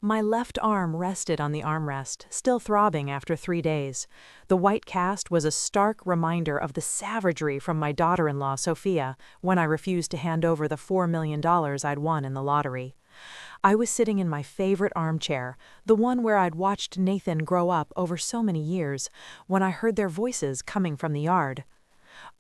My left arm rested on the armrest, still throbbing after 3 days. The white cast was a stark reminder of the savagery from my daughter-in-law, Sophia, when I refused to hand over the $4 million I'd won in the lottery. I was sitting in my favorite armchair, the one where I'd watched Nathan grow up over so many years, when I heard their voices coming from the yard.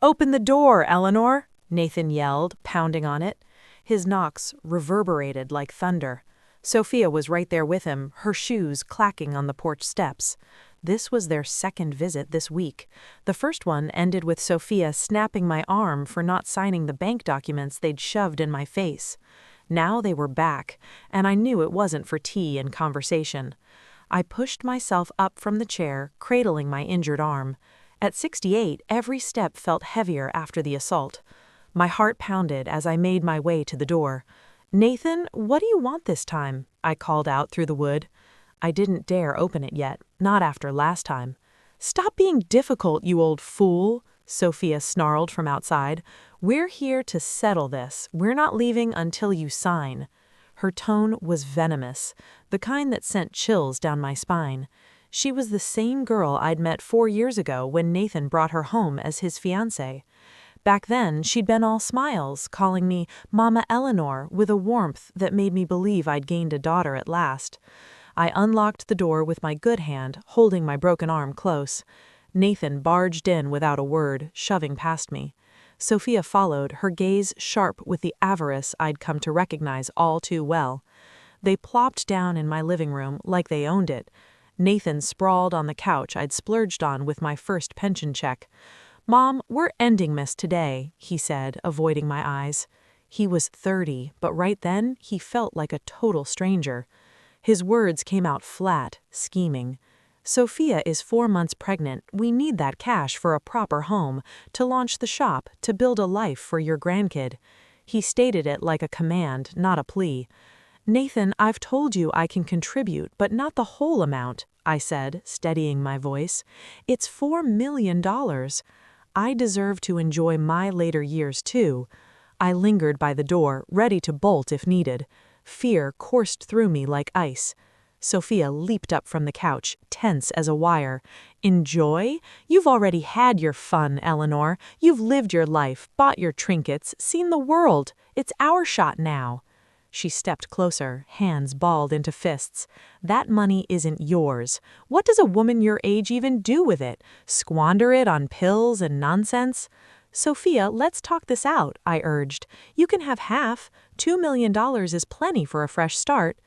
"Open the door, Eleanor!" Nathan yelled, pounding on it. His knocks reverberated like thunder. Sophia was right there with him, her shoes clacking on the porch steps. This was their second visit this week. The first one ended with Sophia snapping my arm for not signing the bank documents they'd shoved in my face. Now they were back, and I knew it wasn't for tea and conversation. I pushed myself up from the chair, cradling my injured arm. At 68, every step felt heavier after the assault. My heart pounded as I made my way to the door. "Nathan, what do you want this time?" I called out through the wood. I didn't dare open it yet, not after last time. "Stop being difficult, you old fool," Sophia snarled from outside. "We're here to settle this. We're not leaving until you sign." Her tone was venomous, the kind that sent chills down my spine. She was the same girl I'd met 4 years ago when Nathan brought her home as his fiancée. Back then, she'd been all smiles, calling me Mama Eleanor with a warmth that made me believe I'd gained a daughter at last. I unlocked the door with my good hand, holding my broken arm close. Nathan barged in without a word, shoving past me. Sophia followed, her gaze sharp with the avarice I'd come to recognize all too well. They plopped down in my living room like they owned it. Nathan sprawled on the couch I'd splurged on with my first pension check. "Mom, we're ending this today," he said, avoiding my eyes. He was 30, but right then he felt like a total stranger. His words came out flat, scheming. "Sophia is 4 months pregnant. We need that cash for a proper home, to launch the shop, to build a life for your grandkid." He stated it like a command, not a plea. "Nathan, I've told you I can contribute, but not the whole amount," I said, steadying my voice. "It's $4 million. I deserve to enjoy my later years too." I lingered by the door, ready to bolt if needed. Fear coursed through me like ice. Sophia leaped up from the couch, tense as a wire. "Enjoy? You've already had your fun, Eleanor. You've lived your life, bought your trinkets, seen the world. It's our shot now." She stepped closer, hands balled into fists. "That money isn't yours. What does a woman your age even do with it? Squander it on pills and nonsense?" "Sophia, let's talk this out," I urged. "You can have half. $2 million is plenty for a fresh start."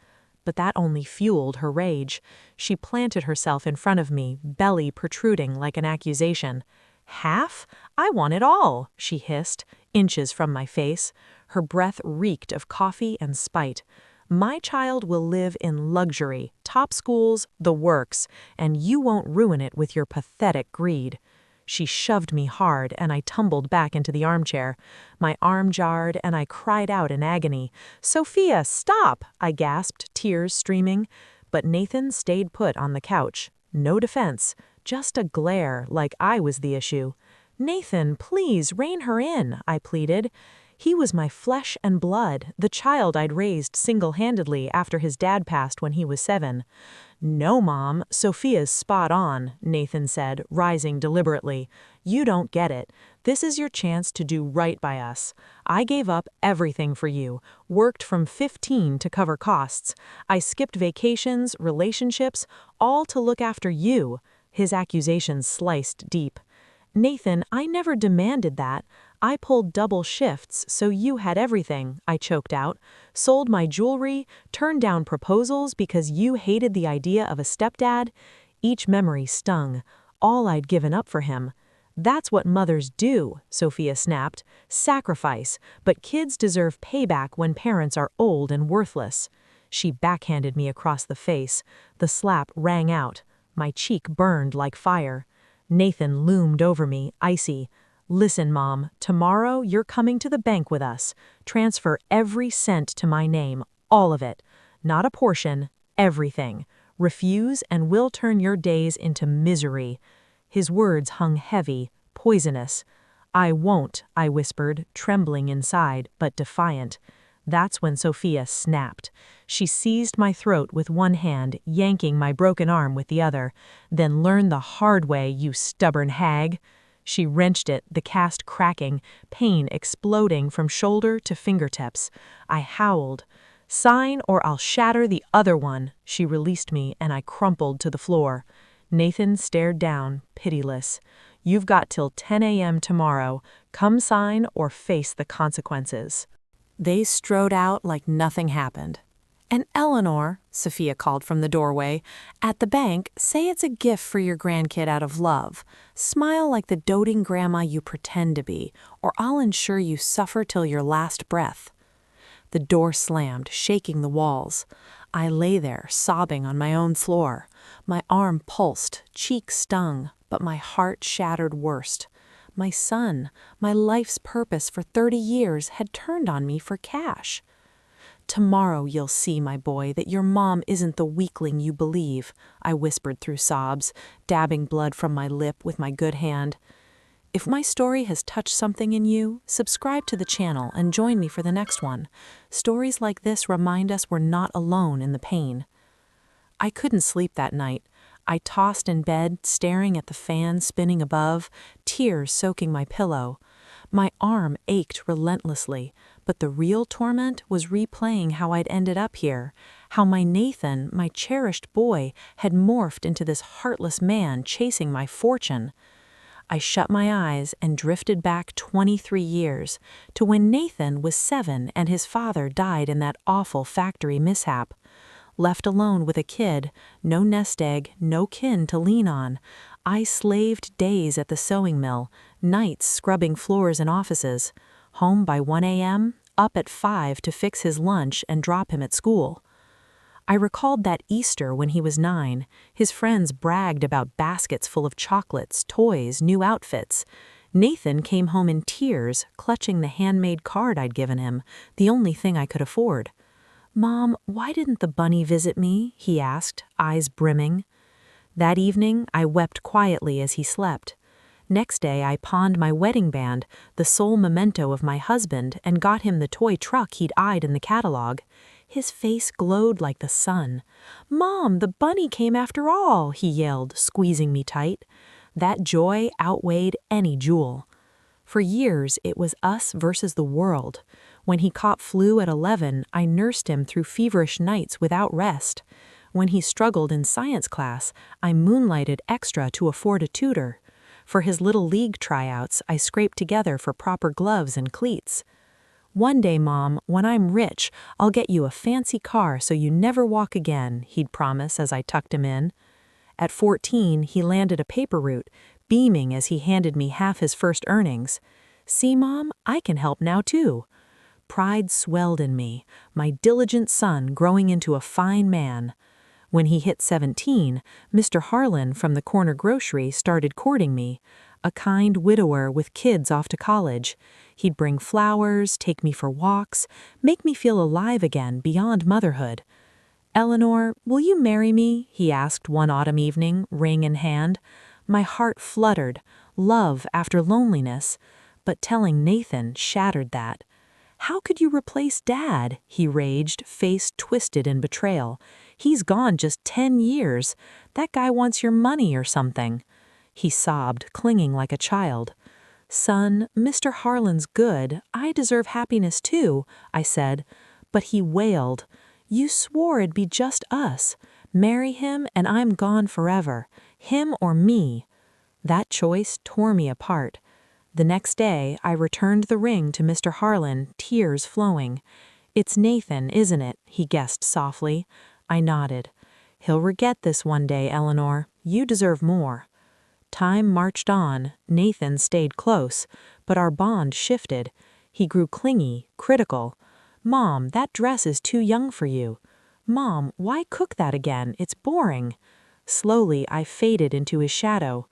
But that only fueled her rage. She planted herself in front of me, belly protruding like an accusation. "Half? I want it all," she hissed, inches from my face. Her breath reeked of coffee and spite. "My child will live in luxury, top schools, the works, and you won't ruin it with your pathetic greed." She shoved me hard, and I tumbled back into the armchair. My arm jarred, and I cried out in agony. "Sophia, stop!" I gasped, tears streaming. But Nathan stayed put on the couch. No defense, just a glare like I was the issue. "Nathan, please, rein her in," I pleaded. He was my flesh and blood, the child I'd raised single-handedly after his dad passed when he was 7. "No, Mom, Sophia's spot on," Nathan said, rising deliberately. "You don't get it. This is your chance to do right by us. I gave up everything for you, worked from 15 to cover costs. I skipped vacations, relationships, all to look after you." His accusations sliced deep. "Nathan, I never demanded that. I pulled double shifts, so you had everything," I choked out. "Sold my jewelry, turned down proposals because you hated the idea of a stepdad." Each memory stung. All I'd given up for him. "That's what mothers do," Sophia snapped. "Sacrifice, but kids deserve payback when parents are old and worthless." She backhanded me across the face. The slap rang out. My cheek burned like fire. Nathan loomed over me, icy. "Listen, Mom, tomorrow you're coming to the bank with us. Transfer every cent to my name, all of it. Not a portion, everything. Refuse and we'll turn your days into misery." His words hung heavy, poisonous. "I won't," I whispered, trembling inside, but defiant. That's when Sophia snapped. She seized my throat with one hand, yanking my broken arm with the other. "Then learn the hard way, you stubborn hag." She wrenched it, the cast cracking, pain exploding from shoulder to fingertips. I howled. "Sign or I'll shatter the other one." She released me and I crumpled to the floor. Nathan stared down, pitiless. "You've got till 10 a.m. tomorrow. Come sign or face the consequences." They strode out like nothing happened. "And Eleanor," Sophia called from the doorway, "at the bank, say it's a gift for your grandkid out of love. Smile like the doting grandma you pretend to be, or I'll ensure you suffer till your last breath." The door slammed, shaking the walls. I lay there, sobbing on my own floor. My arm pulsed, cheek stung, but my heart shattered worst. My son, my life's purpose for 30 years, had turned on me for cash. "Tomorrow you'll see, my boy, that your mom isn't the weakling you believe," I whispered through sobs, dabbing blood from my lip with my good hand. If my story has touched something in you, subscribe to the channel and join me for the next one. Stories like this remind us we're not alone in the pain. I couldn't sleep that night. I tossed in bed, staring at the fan spinning above, tears soaking my pillow. My arm ached relentlessly, but the real torment was replaying how I'd ended up here, how my Nathan, my cherished boy, had morphed into this heartless man chasing my fortune. I shut my eyes and drifted back 23 years, to when Nathan was 7 and his father died in that awful factory mishap. Left alone with a kid, no nest egg, no kin to lean on, I slaved days at the sewing mill, nights scrubbing floors in offices. Home by 1 a.m., up at 5 to fix his lunch and drop him at school. I recalled that Easter when he was 9. His friends bragged about baskets full of chocolates, toys, new outfits. Nathan came home in tears, clutching the handmade card I'd given him, the only thing I could afford. "Mom, why didn't the bunny visit me?" he asked, eyes brimming. That evening, I wept quietly as he slept. Next day, I pawned my wedding band, the sole memento of my husband, and got him the toy truck he'd eyed in the catalog. His face glowed like the sun. "Mom, the bunny came after all," he yelled, squeezing me tight. That joy outweighed any jewel. For years, it was us versus the world. When he caught flu at 11, I nursed him through feverish nights without rest. When he struggled in science class, I moonlighted extra to afford a tutor. For his little league tryouts, I scraped together for proper gloves and cleats. "One day, Mom, when I'm rich, I'll get you a fancy car so you never walk again," he'd promise as I tucked him in. At 14, he landed a paper route, beaming as he handed me half his first earnings. "See, Mom, I can help now too." Pride swelled in me, my diligent son growing into a fine man. When he hit 17, Mr. Harlan from the corner grocery started courting me, a kind widower with kids off to college. He'd bring flowers, take me for walks, make me feel alive again beyond motherhood. "Eleanor, will you marry me?" he asked one autumn evening, ring in hand. My heart fluttered, love after loneliness, but telling Nathan shattered that. "How could you replace Dad?" he raged, face twisted in betrayal. "He's gone just 10 years. That guy wants your money or something." He sobbed, clinging like a child. "Son, Mr. Harlan's good. I deserve happiness too," I said. But he wailed, "You swore it'd be just us. Marry him and I'm gone forever. Him or me." That choice tore me apart. The next day, I returned the ring to Mr. Harlan, tears flowing. "It's Nathan, isn't it?" he guessed softly. I nodded. "He'll regret this one day, Eleanor. You deserve more." Time marched on. Nathan stayed close, but our bond shifted. He grew clingy, critical. "Mom, that dress is too young for you." "Mom, why cook that again? It's boring." Slowly, I faded into his shadow.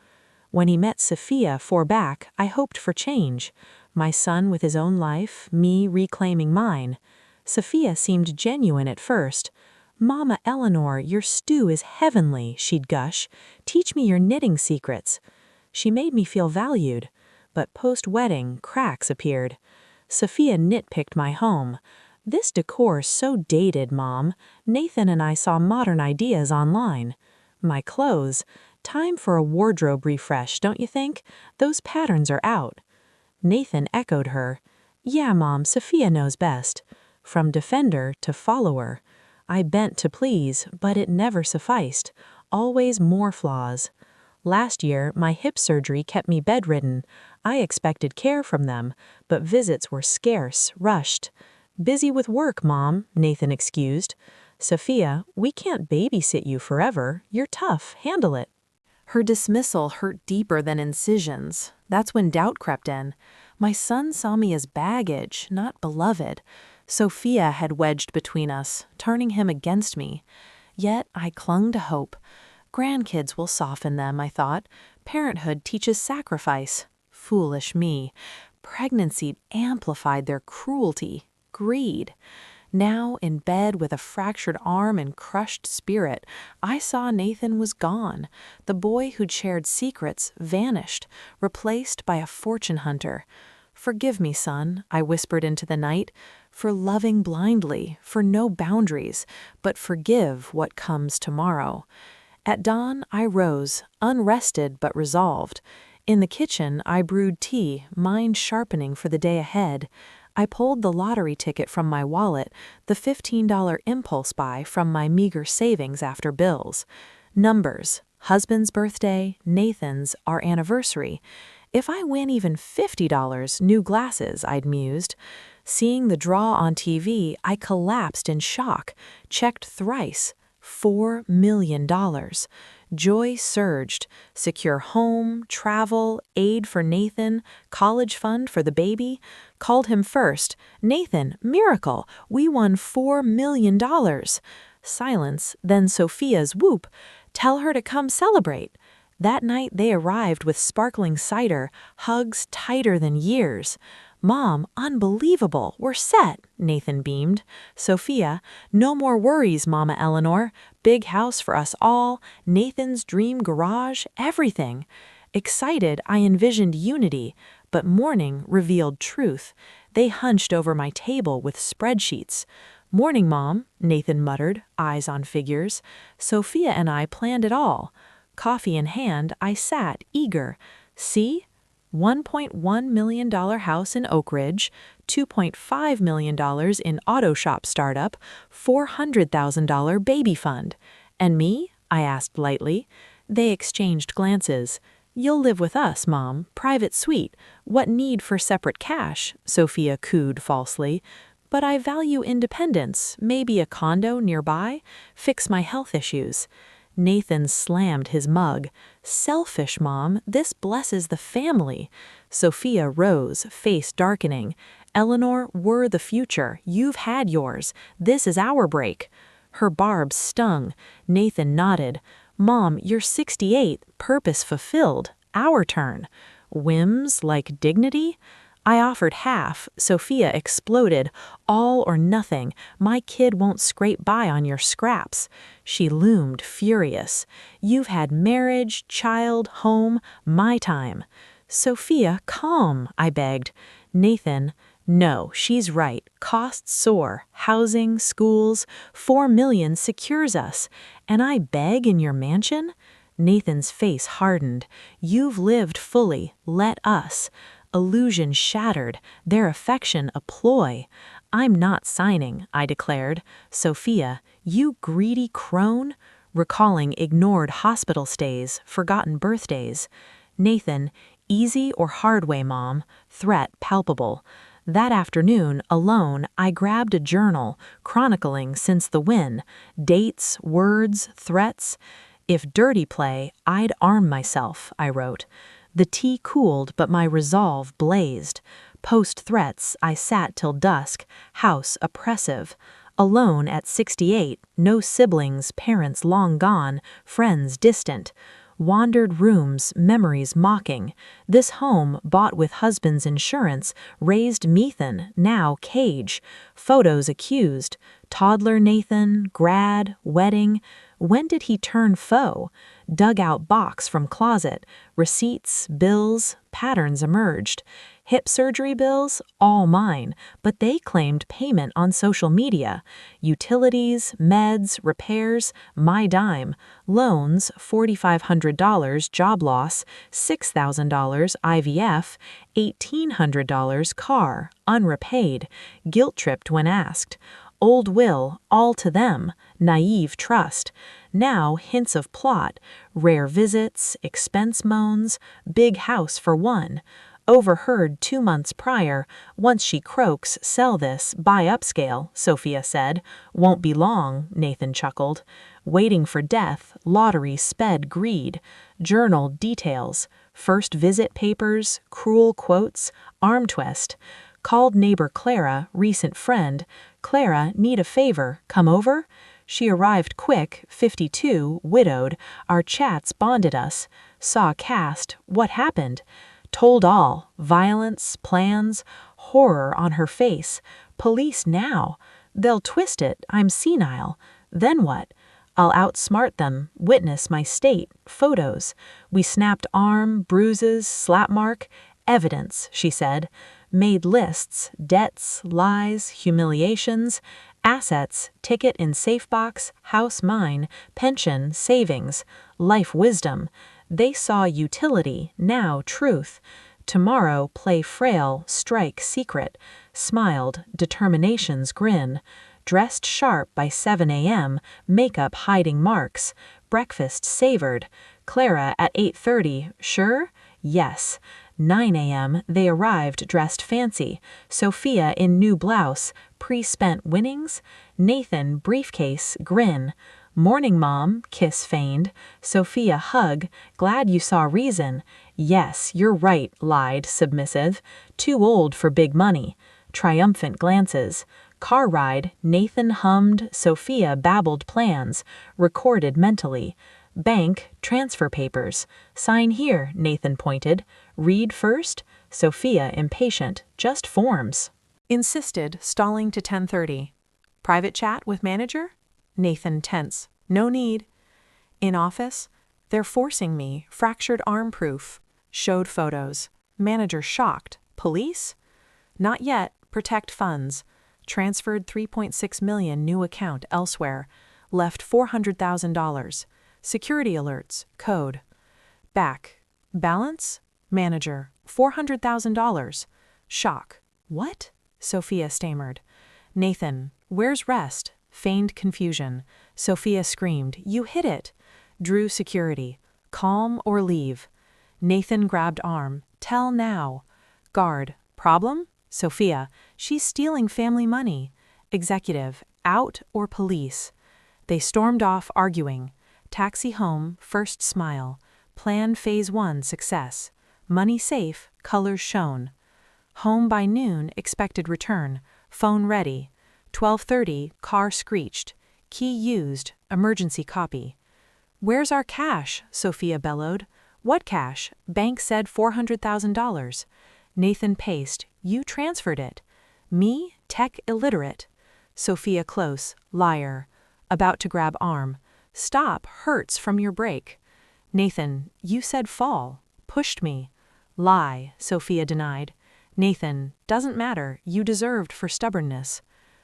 When he met Sophia back, I hoped for change. My son with his own life, me reclaiming mine. Sophia seemed genuine at first. "Mama Eleanor, your stew is heavenly," she'd gush. "Teach me your knitting secrets." She made me feel valued. But post-wedding, cracks appeared. Sophia nitpicked my home. This decor's so dated, Mom. Nathan and I saw modern ideas online. My clothes. Time for a wardrobe refresh, don't you think? Those patterns are out. Nathan echoed her. Yeah, Mom, Sophia knows best. From defender to follower. I bent to please, but it never sufficed. Always more flaws. Last year, my hip surgery kept me bedridden. I expected care from them, but visits were scarce, rushed. Busy with work, Mom, Nathan excused. Sophia, we can't babysit you forever. You're tough. Handle it. Her dismissal hurt deeper than incisions. That's when doubt crept in. My son saw me as baggage, not beloved. Sophia had wedged between us, turning him against me. Yet I clung to hope. Grandkids will soften them, I thought. Parenthood teaches sacrifice. Foolish me. Pregnancy amplified their cruelty, greed. Now, in bed with a fractured arm and crushed spirit, I saw Nathan was gone. The boy who'd shared secrets vanished, replaced by a fortune hunter. Forgive me, son, I whispered into the night, for loving blindly, for no boundaries, but forgive what comes tomorrow. At dawn, I rose, unrested but resolved. In the kitchen, I brewed tea, mind sharpening for the day ahead. I pulled the lottery ticket from my wallet, the $15 impulse buy from my meager savings after bills. Numbers: husband's birthday, Nathan's, our anniversary. If I win even $50, new glasses, I'd mused. Seeing the draw on TV, I collapsed in shock, checked thrice. $4 million. Joy surged. Secure home, travel, aid for Nathan, college fund for the baby. Called him first. Nathan, miracle, we won $4 million. Silence, then Sophia's whoop. Tell her to come celebrate. That night they arrived with sparkling cider, hugs tighter than years. Mom, unbelievable, we're set, Nathan beamed. Sophia, no more worries, Mama Eleanor. Big house for us all, Nathan's dream garage, everything. Excited, I envisioned unity, but morning revealed truth. They hunched over my table with spreadsheets. Morning, Mom, Nathan muttered, eyes on figures. Sophia and I planned it all. Coffee in hand, I sat, eager. See? $1.1 million house in Oak Ridge, $2.5 million in auto shop startup, $400,000 baby fund. And me? I asked lightly. They exchanged glances. You'll live with us, Mom. Private suite. What need for separate cash? Sophia cooed falsely. But I value independence. Maybe a condo nearby? Fix my health issues. Nathan slammed his mug. Selfish, Mom. This blesses the family. Sophia rose, face darkening. Eleanor, we're the future. You've had yours. This is our break. Her barbs stung. Nathan nodded. Mom, you're 68, purpose fulfilled. Our turn. Whims like dignity? I offered half. Sophia exploded. All or nothing. My kid won't scrape by on your scraps. She loomed, furious. You've had marriage, child, home, my time. Sophia, calm, I begged. Nathan, no, she's right. Costs soar. Housing, schools, $4 million secures us. And I beg in your mansion? Nathan's face hardened. You've lived fully. Let us. Illusion shattered, their affection a ploy. I'm not signing, I declared. Sophia, you greedy crone? Recalling ignored hospital stays, forgotten birthdays. Nathan, easy or hard way, Mom. Threat palpable. That afternoon, alone, I grabbed a journal, chronicling since the win. Dates, words, threats. If dirty play, I'd arm myself, I wrote. The tea cooled, but my resolve blazed. Post-threats, I sat till dusk, house oppressive. Alone at 68, no siblings, parents long gone, friends distant. Wandered rooms, memories mocking. This home, bought with husband's insurance, raised Methan, now cage. Photos accused. Toddler Nathan, grad, wedding. When did he turn foe? Dugout box from closet. Receipts, bills, patterns emerged. Hip surgery bills, all mine, but they claimed payment on social media. Utilities, meds, repairs, my dime. Loans, $4,500 job loss, $6,000 IVF, $1,800 car, unrepaid. Guilt-tripped when asked. Old will, all to them, naive trust. Now hints of plot, rare visits, expense moans, big house for one. Overheard 2 months prior, once she croaks, sell this, buy upscale, Sophia said. Won't be long, Nathan chuckled. Waiting for death, lottery sped greed. Journal details, first visit papers, cruel quotes, arm twist. Called neighbor Clara, recent friend. Clara, need a favor, come over? She arrived quick, 52, widowed. Our chats bonded us. Saw cast, what happened? Told all, violence, plans, horror on her face. Police now. They'll twist it, I'm senile. Then what? I'll outsmart them, witness my state, photos. We snapped arm, bruises, slap mark. Evidence, she said. Made lists, debts, lies, humiliations, assets, ticket in safe box, house mine, pension, savings, life wisdom. They saw utility, now truth. Tomorrow play frail, strike secret. Smiled, determination's grin. Dressed sharp by 7 a.m., makeup hiding marks. Breakfast savored. Clara at 8:30, sure? Yes. 9 a.m., they arrived dressed fancy. Sophia in new blouse, pre-spent winnings. Nathan, briefcase, grin. Morning, Mom, kiss feigned. Sophia hug, glad you saw reason. Yes, you're right, lied, submissive. Too old for big money. Triumphant glances. Car ride, Nathan hummed, Sophia babbled plans, recorded mentally. Bank, transfer papers. Sign here, Nathan pointed. Read first? Sophia impatient, just forms. Insisted, stalling to 10:30. Private chat with manager? Nathan tense. No need. In office? They're forcing me, fractured arm proof. Showed photos. Manager shocked. Police? Not yet, protect funds. Transferred $3.6 million new account elsewhere. Left $400,000. Security alerts, code. Back. Balance? Manager, $400,000. Shock. What? Sophia stammered. Nathan, where's rest? Feigned confusion. Sophia screamed, you hit it. Drew security. Calm or leave. Nathan grabbed arm. Tell now. Guard. Problem? Sophia, she's stealing family money. Executive, out or police? They stormed off arguing. Taxi home, first smile. Plan phase 1 success. Money safe, colors shown. Home by noon, expected return. Phone ready. 12:30, car screeched. Key used, emergency copy. Where's our cash? Sophia bellowed. What cash? Bank said $400,000. Nathan paced. You transferred it. Me, tech illiterate. Sophia close, liar. About to grab arm. Stop, hurts from your break. Nathan, you said fall. Pushed me. Lie, Sophia denied. Nathan, doesn't matter, you deserved for stubbornness.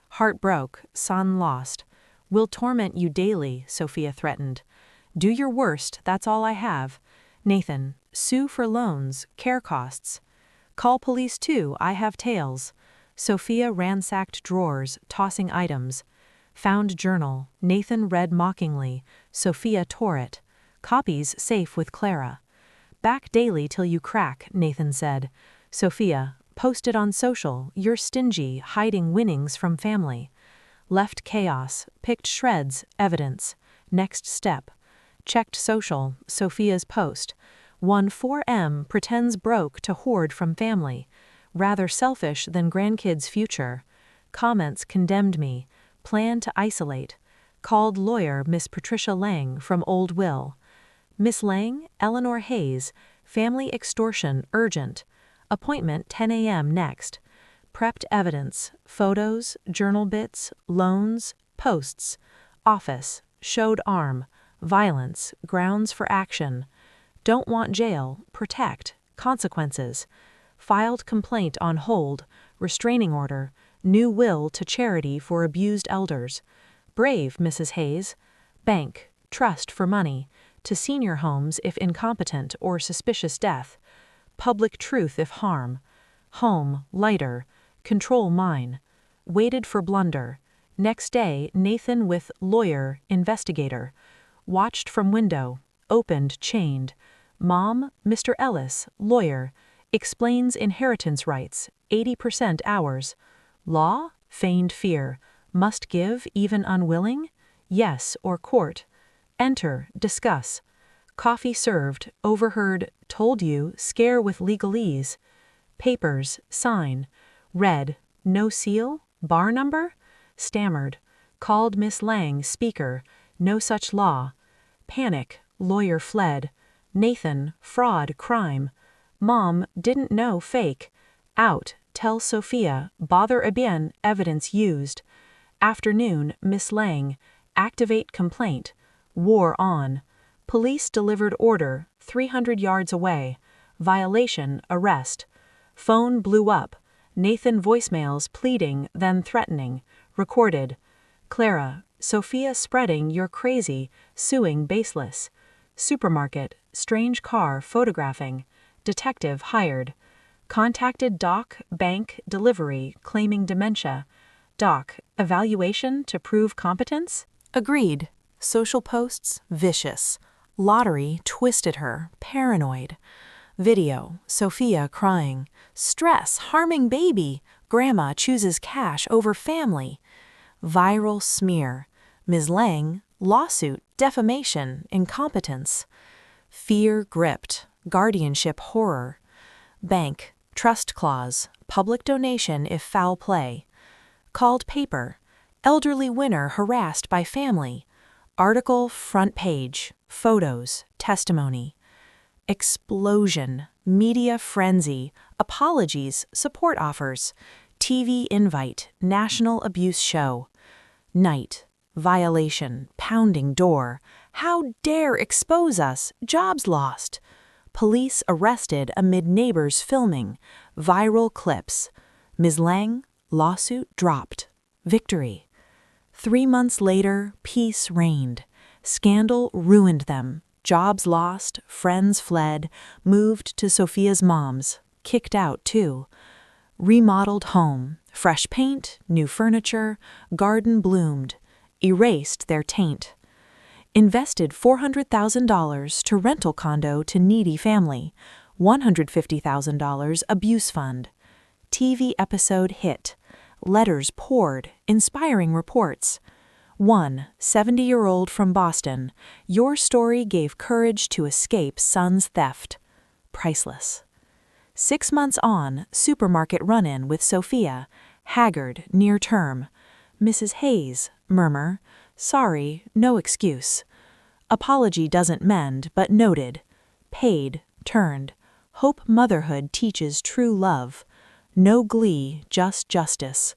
Heart broke, son lost. Will torment you daily, Sophia threatened. Do your worst, that's all I have. Nathan, sue for loans, care costs. Call police too, I have tales. Sophia ransacked drawers, tossing items. Found journal, Nathan read mockingly. Sophia tore it. Copies safe with Clara. Back daily till you crack, Nathan said. Sophia, post it on social, you're stingy, hiding winnings from family. Left chaos, picked shreds, evidence. Next step. Checked social, Sophia's post. One 4M pretends broke to hoard from family. Rather selfish than grandkids' future. Comments condemned me. Plan to isolate. Called lawyer Miss Patricia Lang from Old Will. Miss Lang, Eleanor Hayes, family extortion urgent. Appointment 10 a.m. next. Prepped evidence, photos, journal bits, loans, posts. Office, showed arm, violence, grounds for action. Don't want jail, protect, consequences. filed complaint on hold, restraining order, new will to charity for abused elders. Brave, Mrs. Hayes. Bank, trust for money, to senior homes if incompetent or suspicious death. Public truth if harm. Home, lighter, control mine. Waited for blunder. Next day, Nathan with lawyer, investigator. Watched from window, opened, chained. Mom, Mr. Ellis, lawyer, explains inheritance rights, 80% ours. Law, feigned fear, must give even unwilling? Yes, or court. Enter, discuss. Coffee served, overheard, told you, scare with legalese. Papers, sign. Read, no seal, bar number? Stammered. Called Miss Lang, speaker, no such law. Panic, lawyer fled. Nathan, fraud, crime. Mom, didn't know, fake. Out, tell Sophia, bother again, evidence used. Afternoon, Miss Lang, activate complaint. War on. Police delivered order, 300 yards away. Violation, arrest. Phone blew up. Nathan voicemails pleading, then threatening. Recorded. Clara, Sophia spreading you're crazy, suing baseless. Supermarket, strange car photographing. Detective hired. Contacted doc, bank, delivery, claiming dementia. Doc, evaluation to prove competence? Agreed. Social posts, vicious. Lottery, twisted her, paranoid. Video, Sophia crying. Stress, harming baby. Grandma chooses cash over family. Viral smear. Ms. Lang, lawsuit, defamation, incompetence. Fear gripped, guardianship horror. Bank, trust clause, public donation if foul play. Called paper, elderly winner harassed by family. Article front page, photos, testimony. Explosion, media frenzy, apologies, support offers. TV invite, national abuse show. Night, violation, pounding door. How dare expose us, jobs lost. Police arrested amid neighbors filming. Viral clips. Ms. Lang, lawsuit dropped. Victory. 3 months later, peace reigned. Scandal ruined them. Jobs lost, friends fled, moved to Sophia's mom's, kicked out too. Remodeled home, fresh paint, new furniture, garden bloomed, erased their taint. Invested $400,000 to rental condo to needy family, $150,000 abuse fund. TV episode hit, letters poured, inspiring reports. One, 70-year-old from Boston, your story gave courage to escape son's theft. Priceless. 6 months on, supermarket run-in with Sophia, haggard, near term. Mrs. Hayes, murmur, sorry, no excuse. Apology doesn't mend, but noted. Paid, turned. Hope motherhood teaches true love. No glee, just justice.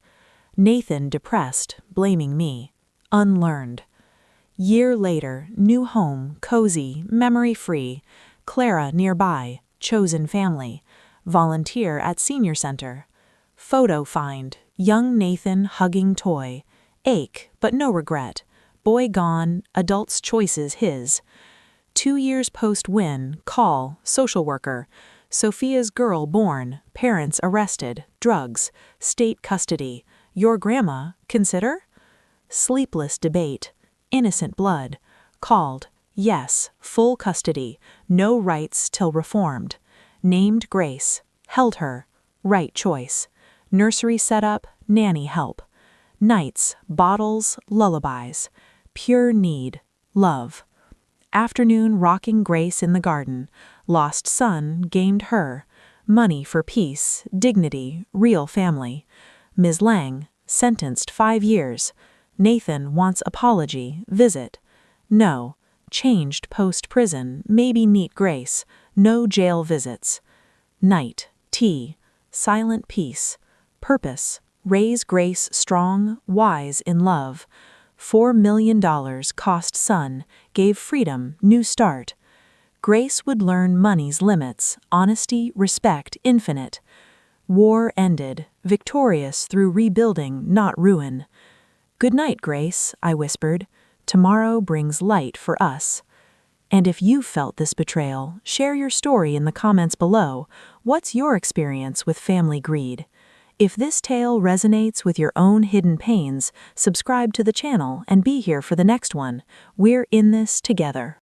Nathan depressed, blaming me. Unlearned. Year later, new home, cozy, memory-free. Clara nearby, chosen family. Volunteer at senior center. Photo find, young Nathan hugging toy. Ache, but no regret. Boy gone, adult's choices his. 2 years post-win, call, social worker. Sophia's girl born, parents arrested, drugs, state custody. Your grandma, consider? Sleepless debate, innocent blood. Called, yes, full custody, no rights till reformed. Named Grace, held her, right choice. Nursery setup, nanny help. Nights, bottles, lullabies. Pure need, love. Afternoon rocking Grace in the garden. Lost son gained her. Money for peace, dignity, real family. Ms. Lang, sentenced 5 years. Nathan wants apology, visit. No, changed post-prison, maybe neat Grace. No jail visits. Night, tea, silent peace. Purpose, raise Grace strong, wise in love. $4 million cost son, gave freedom, new start. Grace would learn money's limits, honesty, respect, infinite. War ended, victorious through rebuilding, not ruin. "Good night, Grace," I whispered. "Tomorrow brings light for us." And if you felt this betrayal, share your story in the comments below. What's your experience with family greed? If this tale resonates with your own hidden pains, subscribe to the channel and be here for the next one. We're in this together.